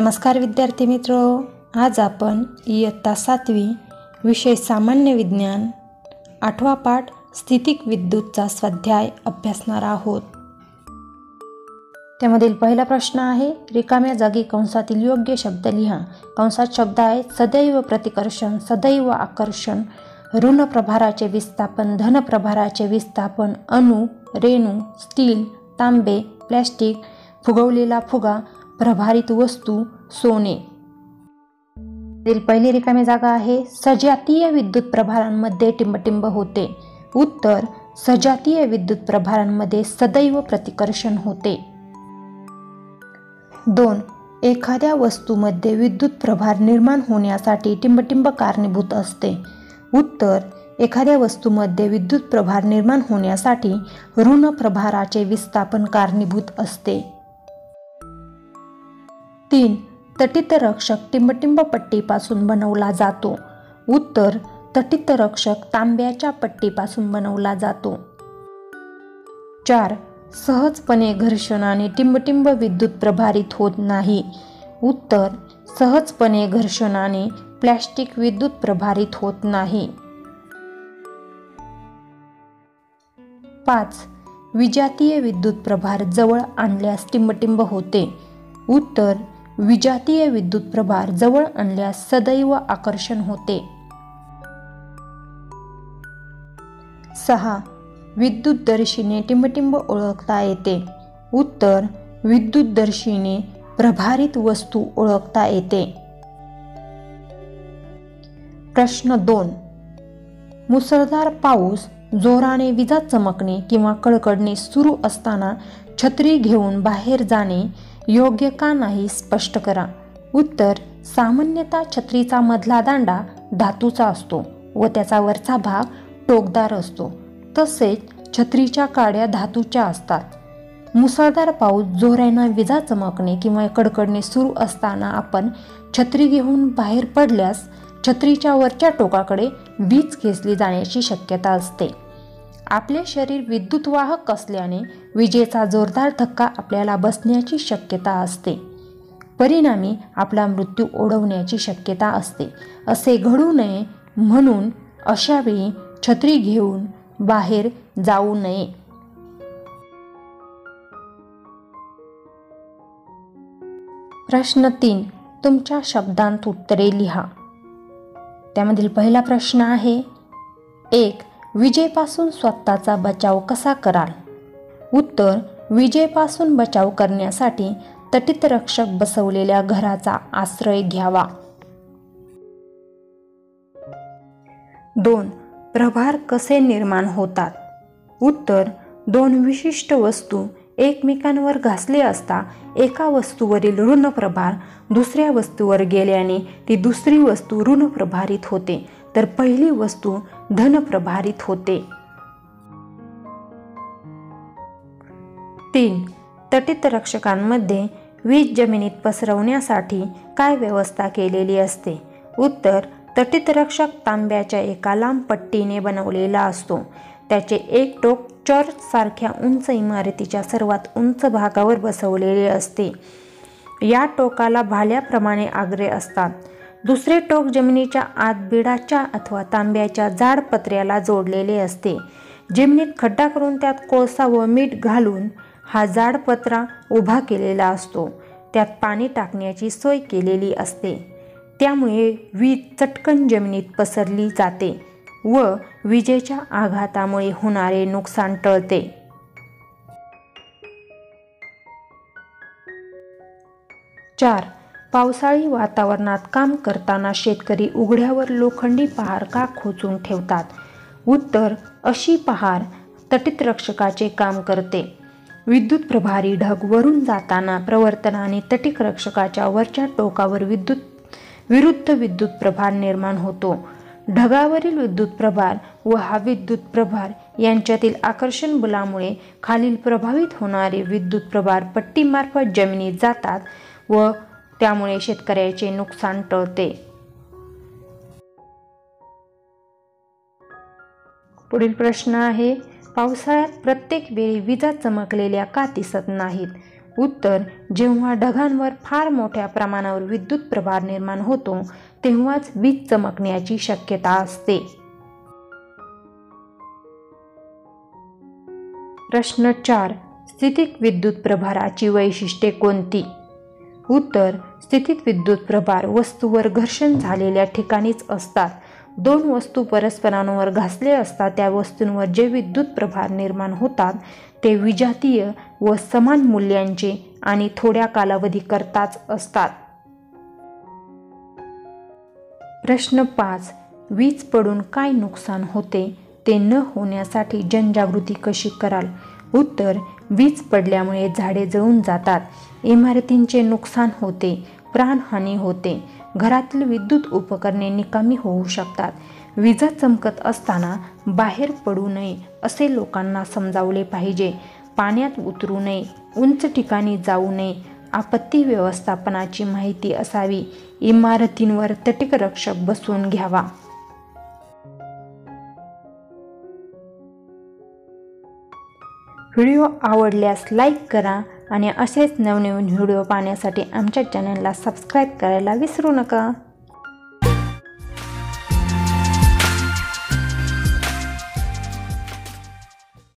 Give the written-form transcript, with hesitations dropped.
नमस्कार विद्यार्थी मित्र, आज आपण इयत्ता 7वी विषय सामान्य विज्ञान 8वा पाठ स्थितिक विद्युतचा स्वाध्याय अभ्यासणार आहोत। त्यामधील पहिला प्रश्न आहे, रिकाम्या जागी कंसातील योग्य शब्द लिहा। कंसात शब्द आहेत सदैव प्रतिकर्षण, सदैव आकर्षण, ऋण प्रभाराचे विस्थापन, धन प्रभाराचे विस्थापन, अणु, रेणू, स्टील, तांबे, प्लॅस्टिक, फुगवलेला फुगा, प्रभारित वस्तू, सोने। पहिली रिकामी जागा आहे, सजातीय विद्युत प्रभारांमध्ये टिंबटिंब होते। उत्तर, सजातीय विद्युत प्रभारांमध्ये सदैव प्रतिकर्षण होते। 2. एखाद्या वस्तूमध्ये विद्युत प्रभार निर्माण होण्यासाठी टिंबटिंब कारणीभूत असते। उत्तर, एखाद्या वस्तूमध्ये विद्युत प्रभार निर्माण होण्यासाठी ऋण प्रभाराचे विस्थापन कारणीभूत असते। 3. तटितरक्षक टिंबटिंब पट्टीपासून बनवला जातो। उत्तर, तटितरक्षक तांब्याच्या पट्टीपासून बनवला जातो। 4. सहजपणे घर्षणाने टिंबटिंब विद्युत प्रभारित होत नाही। उत्तर, सहजपणे घर्षणाने प्लॅस्टिक विद्युत प्रभारित होत नाही। 5. विजातीय विद्युत प्रभार जवळ आणल्यास टिंबटिंब होते। उत्तर, विजातीय विद्युत प्रभार जवळ आणल्यास सदैव आकर्षण होते। 6. विद्युतदर्शीने टिंबटिंब ओळखता येते। उत्तर, विद्युतदर्शीने प्रभारित वस्तू ओळखता येते। प्रश्न 2. मुसळधार पाऊस, जोराने विजा चमकणे किंवा कडकडणे सुरू असताना छत्री घेऊन बाहेर जाणे योग्य का नाही स्पष्ट करा। उत्तर, सामान्यतः छत्रीचा मधला दांडा धातूचा असतो व त्याचा वरचा भाग टोकदार असतो, तसेच छत्रीच्या काड्या धातूच्या असतात। मुसळधार पाऊस, जोराने विजा चमकणे किंवा कडकडणे सुरू असताना आपण छत्री घेऊन बाहेर पडल्यास छत्रीच्या वरच्या टोकाकडे वीज खेचली जाण्याची शक्यता असते। आपले शरीर विद्युतवाहक असल्याने विजेचा जोरदार धक्का आपल्याला बसण्याची शक्यता असते, परिणामी आपला मृत्यू ओढवण्याची शक्यता असते। असे घडू नये म्हणून अशा वेळी छत्री घेऊन बाहेर जाऊ नये। प्रश्न 3. तुमच्या शब्दांत उत्तरे लिहा। त्यामधील पहिला प्रश्न आहे, 1. विजेपासून स्वतःचा बचाव कसा कराल? उत्तर, विजेपासून बचाव करण्यासाठी तटितरक्षक बसवलेल्या घराचा आश्रय घ्यावा। 2. प्रभार कसे निर्माण होतात? उत्तर, दोन विशिष्ट वस्तू एकमेकांवर घासले असता एका वस्तूवरील ऋण प्रभार दुसऱ्या वस्तूवर गेल्याने ती दुसरी वस्तू ऋण प्रभारित होते, तर पहिली वस्तू धन प्रभारित होते। 3. तटितरक्षकांमध्ये वीज जमिनीत पसरवण्यासाठी काय व्यवस्था केलेली असते? उत्तर, तटितरक्षक तांब्याच्या एका लांब पट्टीने बनवलेला असतो। त्याचे एक टोक चर्च सारख्या उंच इमारतीच्या सर्वात उंच भागावर बसवलेले असते। या टोकाला भाल्याप्रमाणे आग्रे असतात। दुसरे टोक जमिनीच्या आत बिडाच्या अथवा तांब्याच्या जाड पत्र्याला जोडलेले असते। जमिनीत खड्डा करून त्यात कोळसा व मीठ घालून हा जाड पत्रा उभा केलेला असतो। त्यात पाणी टाकण्याची सोय केलेली असते, त्यामुळे वीज चटकन जमिनीत पसरली जाते व विजेच्या आघातामुळे होणारे नुकसान टळते। 4. पावसाळी वातावरणात काम करताना शेतकरी उघड्यावर लोखंडी पहार का खोचून ठेवतात? उत्तर, अशी पहार तटितरक्षकाचे काम करते। विद्युत प्रभारी ढग वरून जाताना प्रवर्तनाने तटितरक्षकाच्या वरच्या टोकावर विरुद्ध विद्युत प्रभार निर्माण होतो। ढगावरील विद्युत प्रभार व हा विद्युत प्रभार यांच्यातील आकर्षण बलामुळे खालील प्रभावित होणारे विद्युत प्रभार पट्टीमार्फत जमिनीत जातात व त्यामुळे शेतकऱ्याचे नुकसान टळते। पुढील प्रश्न आहे, पावसाळ्यात प्रत्येक वेळी विजा चमकलेल्या का दिसत नाहीत? उत्तर, जेव्हा ढगांवर फार मोठ्या प्रमाणावर विद्युत प्रभार निर्माण होतो तेव्हाच वीज चमकण्याची शक्यता असते. प्रश्न 4. स्थितीत विद्युत प्रभाराची वैशिष्ट्ये कोणती? उत्तर, स्थितीत विद्युत प्रभार वस्तूवर घर्षण झालेल्या ठिकाणीच असतात. दोन वस्तू परस्परांवर घासले असता त्या वस्तूंवर जे विद्युत प्रभार निर्माण होतात ते विजातीय व समान मूल्यांचे आणि थोड्या कालावधीकरताच असतात. प्रश्न 5. वीज पडून काय नुकसान होते ते न होण्यासाठी जनजागृती कशी कराल? उत्तर, वीज पडल्यामुळे झाडे जळून जातात, इमारतींचे नुकसान होते, प्राणहानी होते, घरातील विद्युत उपकरणे निकामी होऊ शकतात. विजा चमकत असताना बाहेर पडू नये असे लोकांना समजावले पाहिजे. पाण्यात उतरू नये, उंच ठिकाणी जाऊ नये, आपत्ती व्यवस्थापनाची माहिती असावी, इमारतींवर तटीकरक्षक बसवून घ्यावा. व्हिडिओ आवडल्यास लाईक करा आणि असेच नवनवीन व्हिडिओ पाहण्यासाठी आमच्या चॅनलला सबस्क्राईब करायला विसरू नका.